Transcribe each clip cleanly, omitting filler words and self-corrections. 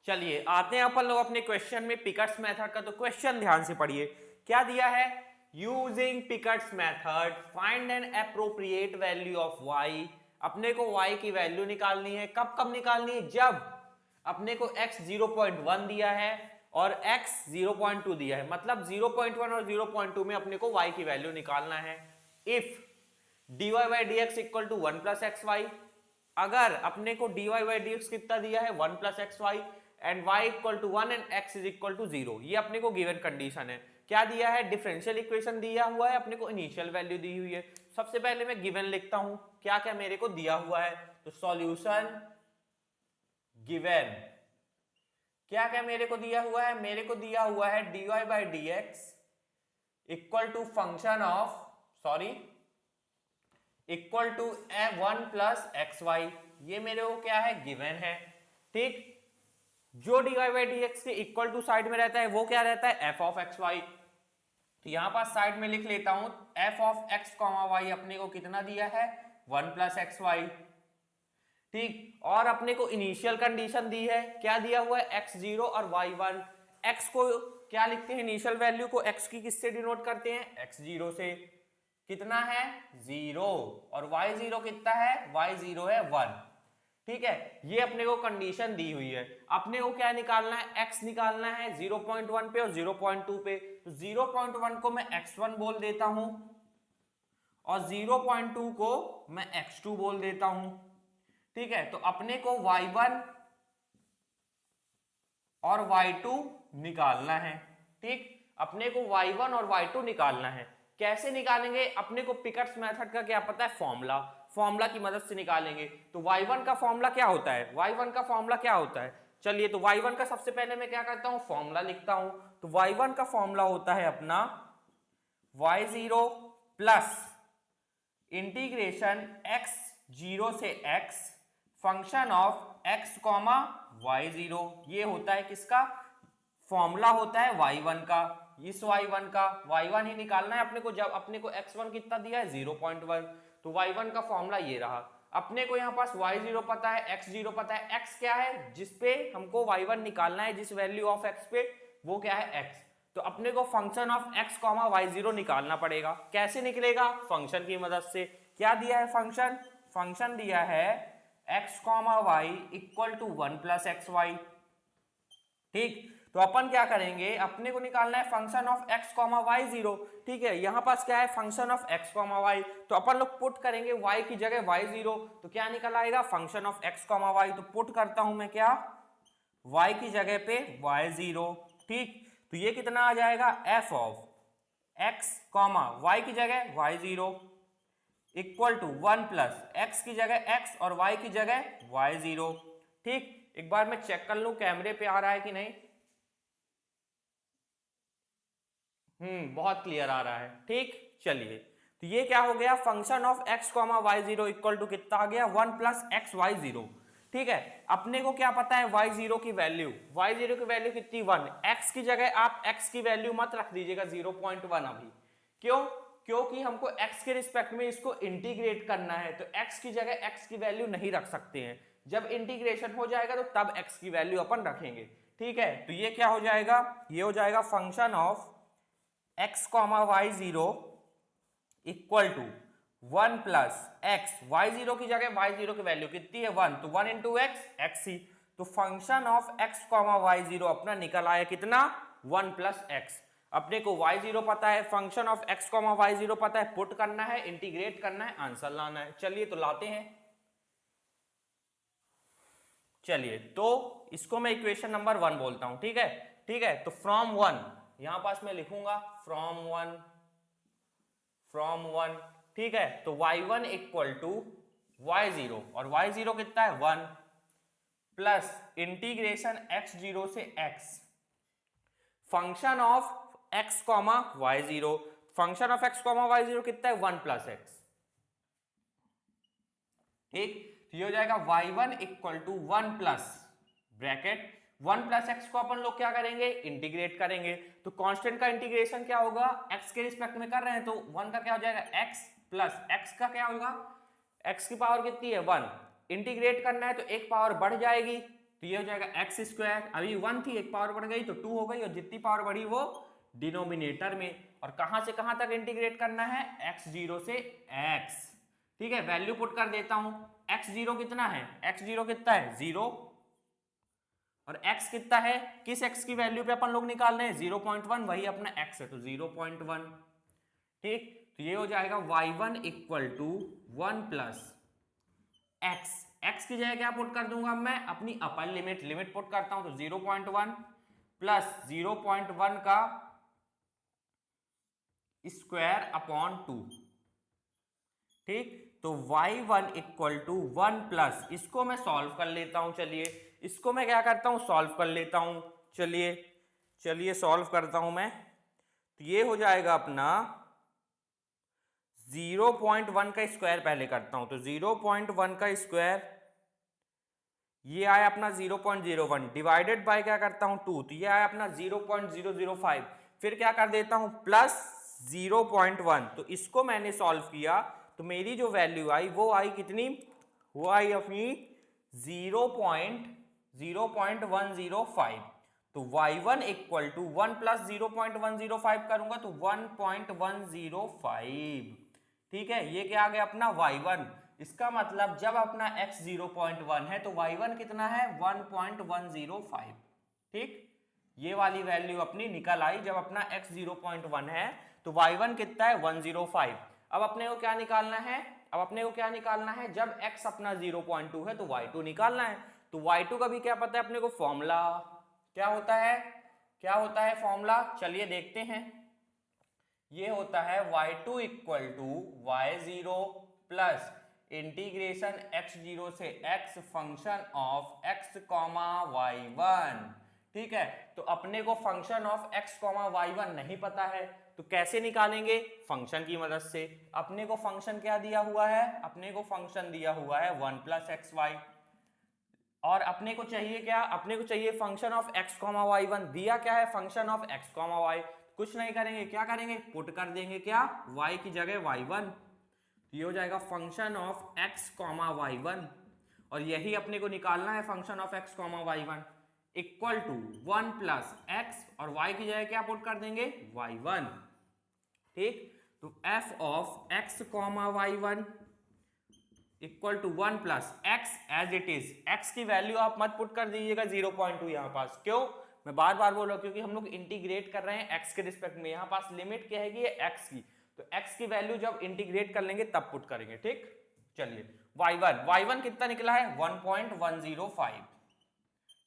चलिए आते हैं अपन लोग अपने क्वेश्चन में पिकट्स मेथड का। तो क्वेश्चन ध्यान से पढ़िए, क्या दिया है, using Picard's method find an appropriate value of y। अपने को y की वैल्यू निकालनी है। कब कब निकालनी है, जब अपने को x 0.1 दिया है और x 0.2 दिया है, मतलब 0.1 और 0.2 में अपने को y की वैल्यू निकालना है। If dy by dx equal to 1 plus x y, अगर अपने को dy by dx कितना दिया है 1 plus x y and y equal to 1 and x is equal to 0, ये अपने को गिवन कंडीशन है। क्या दिया है, डिफरेंशियल इक्वेशन दिया हुआ है, अपने को इनिशियल वैल्यू दी हुई है। सबसे पहले मैं गिवन लिखता हूं, क्या क्या मेरे को दिया हुआ है। तो सॉल्यूशन गिवन, क्या क्या मेरे को दिया हुआ है, मेरे को दिया हुआ है dy by dx equal to function of equal to 1 plus x y, ये मेरे को क्या है, गिवन है। ठीक, जो dy by dx के इक्वल टू साइड में रहता है वो क्या रहता है, f ऑफ एक्स वाई। तो यहां पर साइड में लिख लेता हूं f of x comma y अपने को कितना दिया है, 1 प्लस एक्स वाई। ठीक, और अपने को इनिशियल कंडीशन दी है, क्या दिया हुआ है, x0 और y1। x को क्या लिखते हैं, इनिशियल वैल्यू को x की किससे डिनोट करते हैं, x0 से। कितना है, 0, और y0 कितना है, y0 है 1। ठीक है, ये अपने को कंडीशन दी हुई है। अपने को क्या निकालना है, x निकालना है 0.1 पे और 0.2 पे। तो 0.1 को मैं x1 बोल देता हूं और 0.2 को मैं x2 बोल देता हूं। ठीक है, तो अपने को y1 और y2 निकालना है। ठीक, अपने को y1 और y2 निकालना है। कैसे निकालेंगे, अपने को पिकट्स मेथड का क्या पता है, फॉर्मूला की मदद से निकालेंगे। तो y1 का फॉर्मूला क्या होता है, y1 का फॉर्मूला क्या होता है, चलिए तो y1 का सबसे पहले मैं क्या करता हूं, फॉर्मूला लिखता हूं। तो y1 का फॉर्मूला होता है अपना y0 प्लस इंटीग्रेशन x0 से x function of x comma y0, ये होता है किसका, फॉर्मूला होता है y1 का। इस y1 का y1 ही निकालना है अपने को, जब अपने को x1 कितना दिया है 0.1। तो y1 का फॉर्मूला ये रहा। अपने को यहाँ पास y0 पता है, x0 पता है, x क्या है जिसपे हमको y1 निकालना है, जिस वैल्यू ऑफ x पे, वो क्या है x। तो अपने को function of x comma y0 निकालना पड़ेगा। कैसे निकलेगा, फंक्शन की मदद से। क्या दिया है फंक्शन, फंक्शन दिया है x comma y equal to 1 plus x y. ठीक, तो अपन क्या करेंगे, अपने को निकालना है function of x comma y 0। ठीक है, यहां पास क्या है, function of x comma y, तो अपन लोग पुट करेंगे y की जगह y0, तो क्या निकल आएगा, function of x comma y. तो पुट करता हूं मैं क्या, y की जगह पे y0। ठीक, तो ये कितना आ जाएगा, f of x comma y की जगह y0 equal to 1 plus x की जगह x और y की जगह y0। ठीक, एक बार मैं चेक कर लूं कैमरे पे आ रहा है कि नहीं। बहुत क्लियर आ रहा है। ठीक, चलिए तो ये क्या हो गया, function of x comma y 0 equal to कितना आ गया, 1 प्लस एक्स वाई 0। ठीक है, अपने को क्या पता है y0 की वैल्यू, y0 की वैल्यू कितनी 1। x की जगह आप x की वैल्यू मत रख दीजिएगा 0.1 अभी, क्यों, क्योंकि हमको x के रिस्पेक्ट में इसको इंटीग्रेट करना है। तो x की जगह x की वैल्यू नहीं रख सकते हैं, जब इंटीग्रेशन हो जाएगा तो तब x की वैल्यू अपन रखेंगे। ठीक है, तो ये क्या हो जाएगा, ये हो जाएगा function of x comma y 0 equal to 1 plus x, y0 की जगह y0 की वैल्यू कितनी है 1, तो 1 इंटू एक्स एक्स ही। तो function of x comma y 0 अपना निकल आया कितना, 1 प्लस एक्स। अपने को y0 पता है, function of x comma y 0 पता है, पुट करना है, इंटीग्रेट करना है, आंसर लाना है। चलिए तो लाते हैं। चलिए तो इसको मैं इक्वेशन नंबर 1 बोलता हूं। ठीक है, ठीक है, तो फ्रॉम 1, यहां पास मैं लिखूंगा फ्रॉम 1। ठीक है, तो y1 इक्वल टू y0, और y0 कितना है 1 प्लस इंटीग्रेशन x0 से x function of x comma y0, function of x comma y0 कितना है 1 प्लस एक्स। ठीक, तो ये हो जाएगा y1 equal to 1 plus bracket 1 plus x को अपन लोग क्या करेंगे, इंटीग्रेट करेंगे। तो कांस्टेंट का इंटीग्रेशन क्या होगा, x के रिस्पेक्ट में कर रहे हैं तो 1 का क्या हो जाएगा x प्लस x का क्या होगा, x की पावर कितनी है 1, इंटीग्रेट करना है तो एक पावर बढ़ जाएगी। तो ये हो जाएगा एक्स स्क्वायर, अभी 1 थी, एक पावर बढ़ गई तो 2 हो गई, और जितनी पावर बढ़ी वो डिनोमिनेटर में। और कहां से कहां तक इंटीग्रेट करना है, x0 से x। ठीक है, वैल्यू पुट कर देता हूं। x0 कितना है, x0 कितना है 0, और x कितना है, किस x की वैल्यू पे अपन लोग निकाल रहे हैं 0.1, वही अपना x है तो 0.1। ठीक, तो ये हो जाएगा y1 equal to 1 plus x। x की जगह क्या पुट कर दूंगा मैं, अपनी अपर लिमिट पुट करता हूं, तो 0.1 प्लस 0.1 का स्क्वायर अपॉन 2। ठीक, तो y1 इक्वल टू 1 प्लस, इसको मैं सॉल्व कर लेता हूं। चलिए इसको मैं क्या करता हूं, सॉल्व कर लेता हूं। चलिए सॉल्व करता हूं मैं। तो ये हो जाएगा अपना 0.1 का स्क्वायर पहले करता हूं, तो 0.1 का स्क्वायर ये आया अपना 0.01 डिवाइडेड बाय क्या करता हूं 2, तो ये आया अपना 0.005। फिर क्या कर देता हूं प्लस 0.1, तो इसको मैंने सॉल्व किया तो मेरी जो वैल्यू आई वो आई कितनी, वो आई अपनी 0.105। तो y1 इक्वल टू 1 प्लस 0.105 करूंगा तो 1.105। ठीक है, ये क्या आ गया अपना y1। इसका मतलब जब अपना x 0.1 है तो y1 कितना है 1.105। ठीक, ये वाली वैल्यू अपनी निकल आई। जब अपना x 0.1 है तो y1 कितना है 105। अब अपने को क्या निकालना है, जब x अपना 0.2 है तो y2 निकालना है। तो y2 का भी क्या पता है अपने को, फॉर्मूला क्या होता है फॉर्मूला, चलिए देखते हैं। ये होता है y2 equal to y0 plus integration x0 से x function of x comma y1। ठीक है, तो अपने को function of x comma y1 नहीं पता है, तो कैसे निकालेंगे, फंक्शन की मदद से। अपने को फंक्शन क्या दिया हुआ है, अपने को फंक्शन दिया हुआ है 1 प्लस एक्स वाई, और अपने को चाहिए क्या, अपने को चाहिए function of x comma y1। दिया क्या है, function of x comma y। कुछ नहीं करेंगे, क्या करेंगे, पुट कर देंगे क्या, y की जगह y1। ये हो जाएगा function of x comma y1, और यही अपने को निकालना है function of x comma y1 equal to 1 plus x, और y की जगह क्या पुट कर देंगे y1। ठीक, तो f of x comma y1 equal to 1 plus x as it is. X की वैल्यू आप मत पुट कर दीजिएगा 0.2 यहाँ पास, क्यों, मैं बार बार बोल रहा हूँ क्योंकि हम लोग इंटीग्रेट कर रहे हैं एक्स के रिस्पेक्ट में। यहाँ पास लिमिट क्या है कि एक्स की, तो एक्स की वैल्यू जब इंटीग्रेट कर लेंगे तब पुट करेंगे। ठीक, चलिए y1 कितना निकला है 1.105।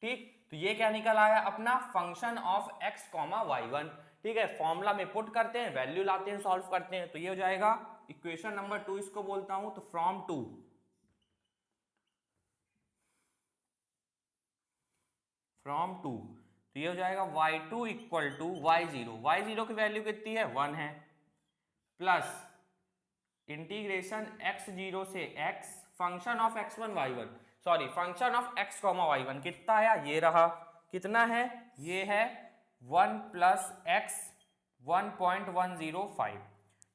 ठीक, तो ये क्या निकल आया अपना function of x comma y1। ठीक है, फॉर्मूला में पुट करते हैं, वैल्यू लाते हैं, सॉल्व करते हैं, तो ये हो जाएगा इक्वेशन नंबर 2 इसको बोलता हूं। तो फ्रॉम 2 तो ये हो जाएगा y2 इक्वल टू y0 की वैल्यू कितनी है 1 है, प्लस इंटीग्रेशन x0 से x function of x1 y1, sorry function of x comma y1 कितना आया, ये रहा, कितना है, ये है 1 प्लस x 1.105।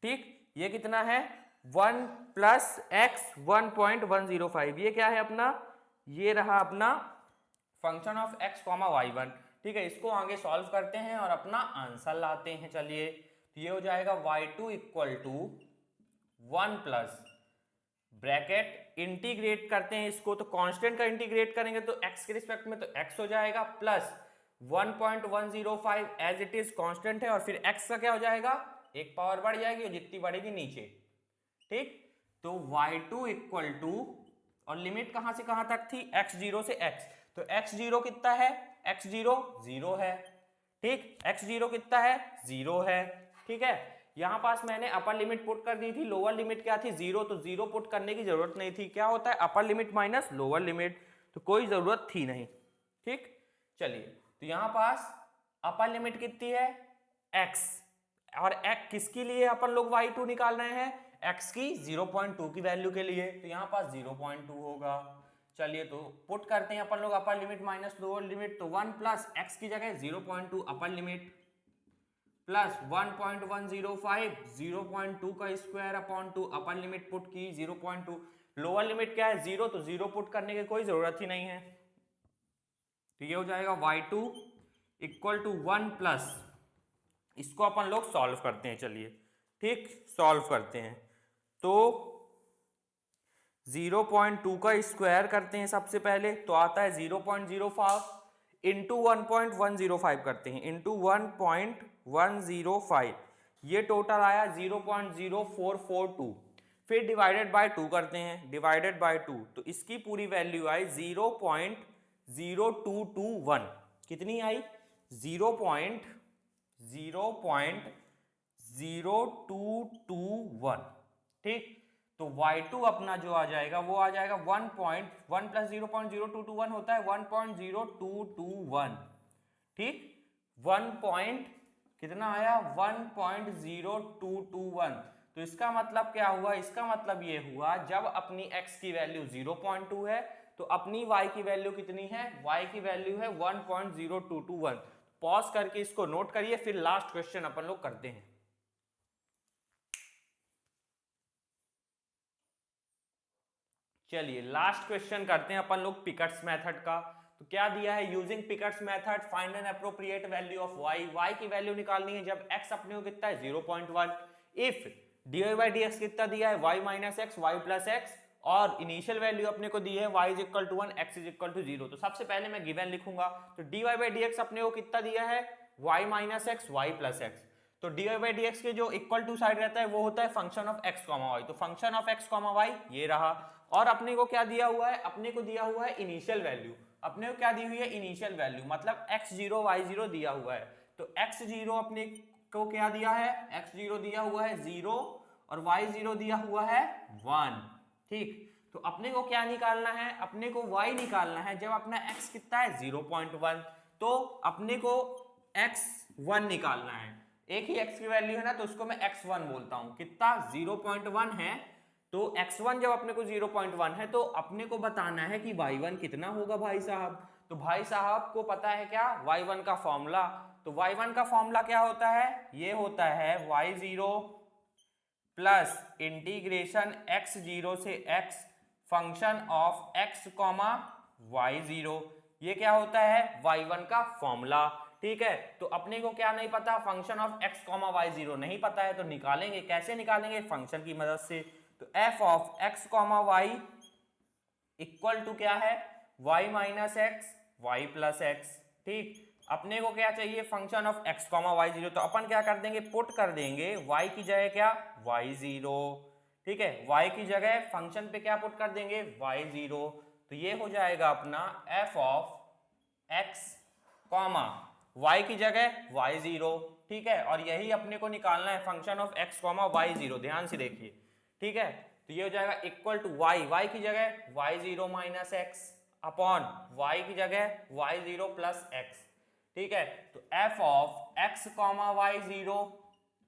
ठीक, ये कितना है 1 प्लस x 1.105, ये क्या है अपना, ये रहा अपना function of x comma y1। ठीक है, इसको आगे सॉल्व करते हैं और अपना आंसर लाते हैं। चलिए, तो ये हो जाएगा y2 equal to 1 plus bracket integrate करते हैं इसको, तो कांस्टेंट का इंटीग्रेट करेंगे तो x के रिस्पेक्ट में तो x हो जाएगा, plus 1.105 as it is constant है, और फिर x का क्या हो जाएगा, एक पावर बढ़ जाएगी और जितनी बढ़ेगी नीचे। ठीक, तो y2 इक्वल टू, और लिमिट कहां से कहां तक थी, x0 से x, तो x0 कितना है, x0 0 है। ठीक, x0 कितना है 0 है। ठीक है, यहां पास मैंने अपर लिमिट पुट कर दी थी, लोअर लिमिट क्या थी 0, तो 0 पुट करने की जरूरत नहीं थी। क्या होता है upper limit minus lower limit, तो कोई जरूरत थी नहीं। ठीक, चलिए, तो यहां पास अपर लिमिट कितनी है x, और x किसके लिए अपन लोग y2 निकाल रहे हैं, x की 0.2 की वैल्यू के लिए, तो यहां पास 0.2 होगा। चलिए, तो पुट करते हैं अपन लोग upper limit minus lower limit, तो 1 प्लस x की जगह 0.2 अपर लिमिट प्लस 1.105 0.2 का square upon 2 upper limit put की 0.2, लोअर लिमिट क्या है 0, तो 0 पुट करने की कोई जरूरत ही नहीं है। तो ये हो जाएगा y2 इक्वल टू 1 प्लस, इसको अपन लोग सॉल्व करते हैं, चलिए ठीक सॉल्व करते हैं। तो 0.2 का स्क्वायर करते हैं सबसे पहले, तो आता है 0.05 इंटू 1.105 करते हैं इंटू 1.105, ये टोटल आया 0.0442। फिर डिवाइडेड बाय 2 करते हैं, डिवाइडेड बाय 2, तो इसकी पूरी वैल्यू आई 0.0221। कितनी आई? 0.0221। ठीक, तो y2 अपना जो आ जाएगा वो आ जाएगा 1.1 प्लस 0.0221 होता है 1.0221। ठीक, 1 कितना आया? 1.0221। तो इसका मतलब क्या हुआ? इसका मतलब ये हुआ जब अपनी x की वैल्यू 0.2 है तो अपनी y की वैल्यू कितनी है? y की वैल्यू है 1.0221। पॉज करके इसको नोट करिए, फिर लास्ट क्वेश्चन अपन लोग करते हैं। चलिए लास्ट क्वेश्चन करते हैं अपन लोग पिकट्स मेथड का। तो क्या दिया है? Using Picard's method find an appropriate value of y। y की वैल्यू निकालनी है जब x अपने को कितना है? 0.1। इफ dy बाई dx कितना दिया है? y minus x, y plus x, और इनिशियल वैल्यू अपने को दी है y is equal to 1, x is equal to 0। तो सबसे पहले मैं गिवन लिखूंगा। तो dy बाई dx अपने को कितना दिया है? y minus x, y plus x. तो dy बाई dx के जो इक्वल टू साइड रहता है वो होता है function of x comma y। तो function of x comma y ये रहा। और अपने को क्या दिया हुआ है? अपने को दिया हुआ है इनिशियल वैल्यू। अपने को क्या दी हुई है? इनिशियल वैल्यू, मतलब x0 y0 दिया हुआ है। तो x0 अपने को क्या दिया है? x0 दिया हुआ है 0 और y0 दिया हुआ है 1। ठीक, तो अपने को क्या निकालना है? अपने को y निकालना है जब अपना x कितना है? 0.1। तो अपने को x1 निकालना है। एक ही x की वैल्यू है ना, तो उसको मैं x1 बोलता हूं। कितना? 0.1 है। तो x1 जब अपने को 0.1 है तो अपने को बताना है कि y1 कितना होगा भाई साहब। तो भाई साहब को पता है क्या? y1 का फॉर्मूला। तो y1 का फॉर्मूला क्या होता है? ये होता है y0 प्लस इंटीग्रेशन x0 से x function of x comma y0। ये क्या होता है? y1 का फॉर्मूला। ठीक है, तो अपने को क्या नहीं पता? Function of x comma y0 नहीं पता है, तो निकालेंगे। कैसे निकालेंगे? फंक्शन की मदद से। तो f of x comma y equal to क्या है? y minus x, y plus x. ठीक, अपने को क्या चाहिए? Function of x comma y0। तो अपन क्या कर देंगे? पुट कर देंगे y की जगह क्या? y0। ठीक है, y की जगह फंक्शन पे क्या पुट कर देंगे? y0। तो ये हो जाएगा अपना f of x comma y की जगह y0। ठीक है, और यही अपने को निकालना है function of x comma y0। ध्यान से देखिए। ठीक है, तो ये हो जाएगा इक्वल टू y की जगह y0 minus x upon y की जगह y0 प्लस एक्स। ठीक है, तो f of x comma y0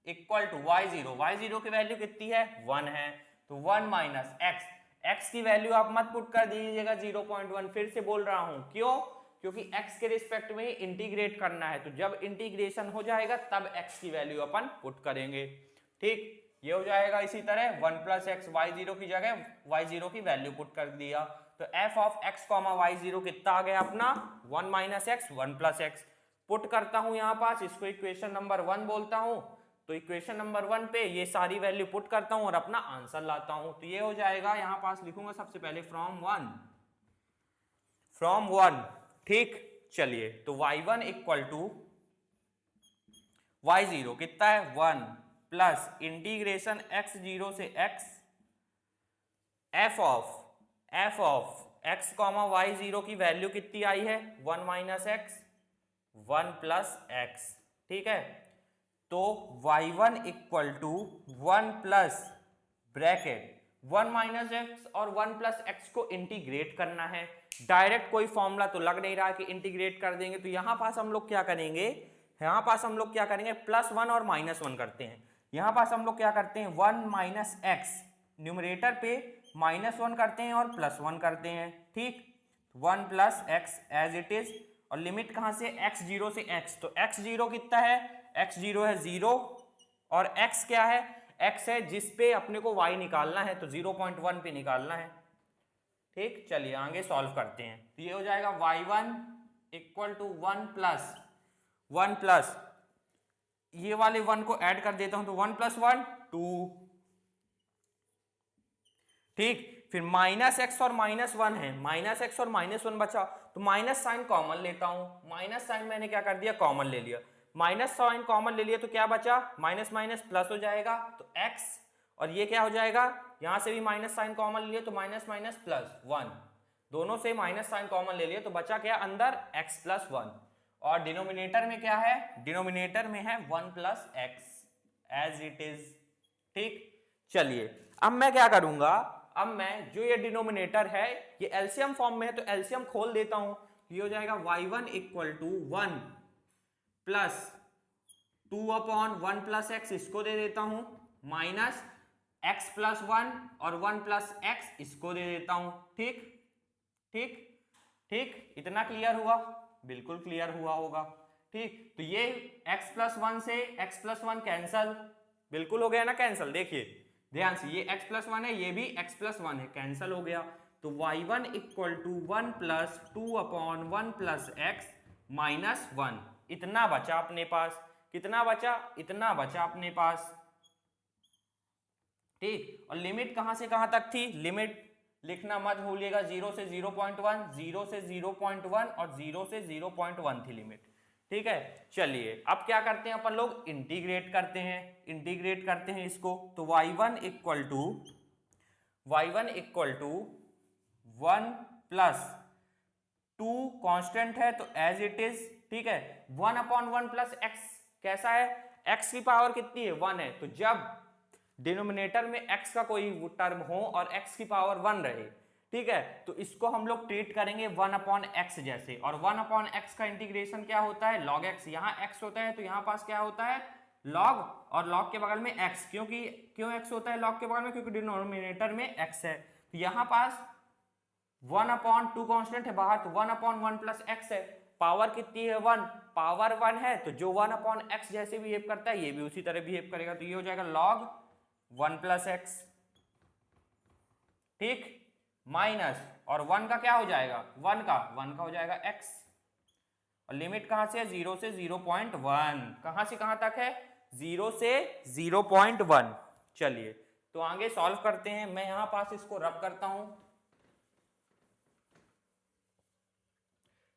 equal to y0 की वैल्यू कितनी है? 1 है। तो 1 माइनस एक्स, x की वैल्यू आप मत पुट कर दीजिएगा 0.1। फिर से बोल रहा हूं, क्यों? क्योंकि x के रिस्पेक्ट में इंटीग्रेट करना है। तो जब इंटीग्रेशन हो जाएगा तब x की वैल्यू अपन पुट करेंगे। ठीक, ये हो जाएगा इसी तरह 1 प्लस एक्स, y0 की जगह y0 की वैल्यू पुट कर दिया। तो f of x comma y0 कितना आ गया अपना? 1 minus x, 1 plus x. Put करता हूं यहां पास, इसको इक्वेशन नंबर 1 बोलता हूं। तो इक्वेशन नंबर 1 पे ये सारी वैल्यू पुट करता हूं और अपना आंसर लाता हूं। तो ये हो जाएगा, यहां पास लिखूंगा सबसे पहले फ्रॉम 1। ठीक, चलिए तो y1 इक्वल टू y0 कितना है? 1 प्लस इंटीग्रेशन x0 से x f of x comma y0 की वैल्यू कितनी आई है? 1 माइनस एक्स, 1 प्लस एक्स। ठीक है, तो y1 equal to 1 plus bracket 1 minus x और 1 प्लस एक्स को इंटीग्रेट करना है। डायरेक्ट कोई फॉर्मूला तो लग नहीं रहा कि इंटीग्रेट कर देंगे। तो यहां पास हम लोग क्या करेंगे? प्लस 1 और माइनस 1 करते हैं। यहां पास हम लोग क्या करते हैं? 1 माइनस एक्स न्यूमरेटर पे -1 करते हैं और +1 करते हैं। ठीक, 1 plus x as it is, और लिमिट कहां से? x0 से x। तो x0 कितना है? x0 है 0 और x क्या है? x है जिस पे अपने को y निकालना है, तो 0.1 पे निकालना है। ठीक, चलिए आगे सॉल्व करते हैं। तो ये हो जाएगा y1 इक्वल टू 1 प्लस ये वाले 1 को ऐड कर देता हूं तो 1 + 1 2, ठीक। फिर -x और -1 है, -x और -1 बचा तो माइनस साइन कॉमन लेता हूं, माइनस साइन मैंने क्या कर दिया, कॉमन ले लिया, माइनस साइन कॉमन ले लिया तो क्या बचा, माइनस माइनस प्लस हो जाएगा तो x, और ये क्या हो जाएगा, यहां से भी माइनस साइन कॉमन ले लिया तो माइनस माइनस प्लस 1, दोनों से माइनस साइन कॉमन ले लिया तो बचा क्या अंदर x + 1, और डिनोमिनेटर में क्या है, डिनोमिनेटर में है 1 + x एज इट इज, ठीक। चलिए अब मैं क्या करूंगा, अब मैं जो ये डिनोमिनेटर है ये एलसीएम फॉर्म में है तो एलसीएम खोल देता हूं, ये हो जाएगा y1 = 1 प्लस 2/1 + x, इसको दे देता हूं, माइनस x + 1 और 1 + x इसको दे देता हूं, ठीक ठीक ठीक, इतना क्लियर हुआ, बिल्कुल क्लियर हुआ होगा, ठीक। तो ये x + 1 से x + 1 कैंसल, बिल्कुल हो गया ना कैंसल, देखिए ध्यान से, ये x + 1 है, ये भी x + 1 है, कैंसल हो गया, तो y1 = 1 + 2/1 + x माइनस 1, इतना बचा अपने पास, कितना बचा, इतना बचा अपने पास, ठीक। और लिमिट कहां से कहां तक थी, लिमिट लिखना मत भूलिएगा, 0 से 0.1, 0 से 0.1 और 0 से 0.1 थी लिमिट, ठीक है। चलिए अब क्या करते हैं अपन लोग, इंटीग्रेट करते हैं, इंटीग्रेट करते हैं इसको, तो y1 = 1 + 2 कांस्टेंट है तो एज इट इज, ठीक है, 1/1 + x कैसा है, x की पावर कितनी है 1 है, तो जब डिनोमिनेटर में x का कोई टर्म हो और x की पावर 1 रहे, ठीक है, तो इसको हम लोग ट्रीट करेंगे 1/x जैसे, और 1/x का इंटीग्रेशन क्या होता है, log x, यहाँ x होता है तो यहाँ पास क्या होता है log, और log के बगल में x, क्योंकि क्यों x होता है log के बगल में, क्योंकि डिनोमिनेटर में x है, तो यहाँ पास 1/2 कांस्टेंट है बाहर, तो 1/1 + x है, पावर कितनी है 1, पावर 1 है, तो जो 1/x जैसे बिहेव करता है ये भी उसी तरह बिहेव करेगा, तो ये हो जाएगा log 1 + x, ठीक, माइनस, और 1 का क्या हो जाएगा, 1 का हो जाएगा x, और लिमिट कहां से है, 0 से 0.1, कहां से कहां तक है, 0 से 0.1। चलिए तो आगे सॉल्व करते हैं, मैं यहां पास इसको रब करता हूं,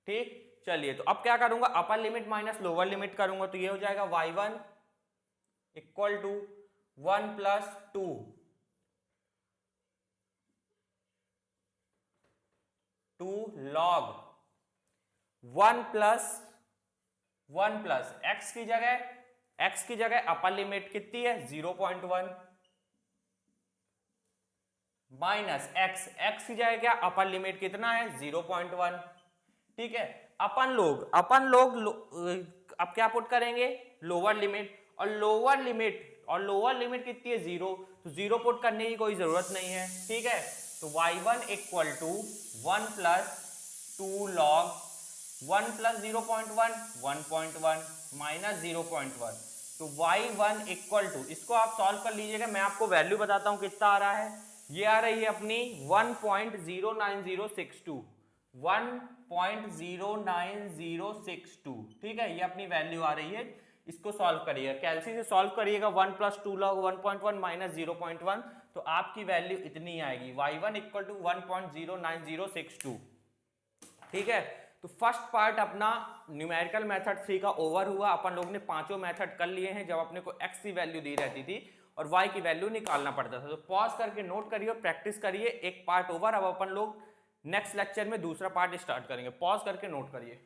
ठीक। चलिए तो अब क्या करूंगा, upper limit minus lower limit करूंगा, तो ये हो जाएगा y1 = 1 + 2 log 1 + x की जगह अपर लिमिट कितनी है 0.1 माइनस x की जगह क्या, अपर लिमिट कितना है 0.1, ठीक है। अपन लोग अब क्या पुट करेंगे, लोअर लिमिट, और लोअर लिमिट कितनी है 0, तो 0 पुट करने की कोई जरूरत नहीं है, ठीक है। तो y1 = 1 + 2 log 1 + 0.1 1.1 माइनस 0.1, तो y1 = इसको आप सॉल्व कर लीजिएगा, मैं आपको वैल्यू बताता हूं कितना आ रहा है, ये आ रही है अपनी 1.09062, 1.09062, ठीक है, ये अपनी वैल्यू आ रही है, इसको सॉल्व करिएगा, कैलसी से सॉल्व करिएगा, 1 + 2 log 1.1 माइनस 0.1, तो आपकी वैल्यू इतनी आएगी, y1 = 1.09062, ठीक है। तो फर्स्ट पार्ट अपना न्यूमेरिकल मेथड 3 का ओवर हुआ, अपन लोग ने पांचों मेथड कर लिए हैं, जब अपने को x की वैल्यू दी रहती थी और y की वैल्यू निकालना पड़ता था, तो पॉज करके नोट करिए और प्रैक्टिस करिए, एक पार्ट ओवर, अब अपन लोग नेक्स्ट लेक्चर में दूसरा पार्ट स्टार्ट करेंगे, पॉज करके नोट करिए।